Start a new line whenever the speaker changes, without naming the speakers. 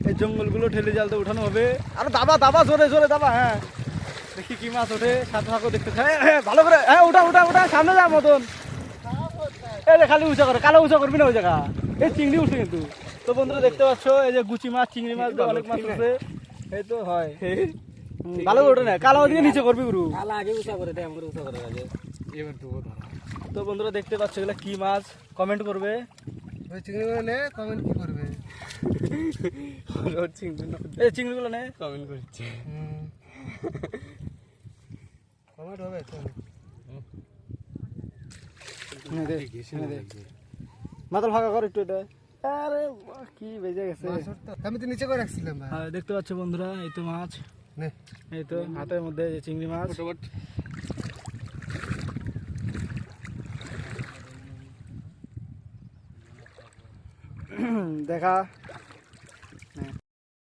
এই জঙ্গলগুলো ঠেলে জালতে উঠানো হবে। আরে দাবা দাবা, জোরে জোরে দাবা। হ্যাঁ, দেখি কি মাছ ওঠে, সাথে থাকো দেখতে। হ্যাঁ ভালো করে, হ্যাঁ উঠা উঠা উঠা, সামনে যা মতন। এই খালি উঁচা করে, কালো উঁচা করবি না ওই জায়গা। এই চিংড়ি উঠছে কিন্তু। তো বন্ধুরা দেখতে পাচ্ছ, এই যে গুচি মাছ, চিংড়ি মাছ, অনেক মাছ উঠছে। এই তো হয় ভালো করে ওঠে না, কালো ওদিকে নিচে করবি গুরু।
কালা আগে উঁচা করে দেয়, আমাকে উঁচা করে আগে।
এবার দেবো ধরা।
তো বন্ধুরা দেখতে পাচ্ছ এগুলো কি মাছ, কমেন্ট করবে।
ওই চিংড়িগুলো নে, কমেন্ট কি করবে?
এই চিংড়িগুলো নে,
কমেন্ট করছে। কমেন্ট হবে তো।
মাথাল ফাঁকা কর একটু এটা। আরে বাহ, কি বেজে গেছে।
আমি তো নিচে করে রাখছিলাম ভাই।
হ্যাঁ দেখতে পাচ্ছ বন্ধুরা, এই তো মাছ,
নে
এই তো হাতের মধ্যে যে চিংড়ি মাছ। দেখা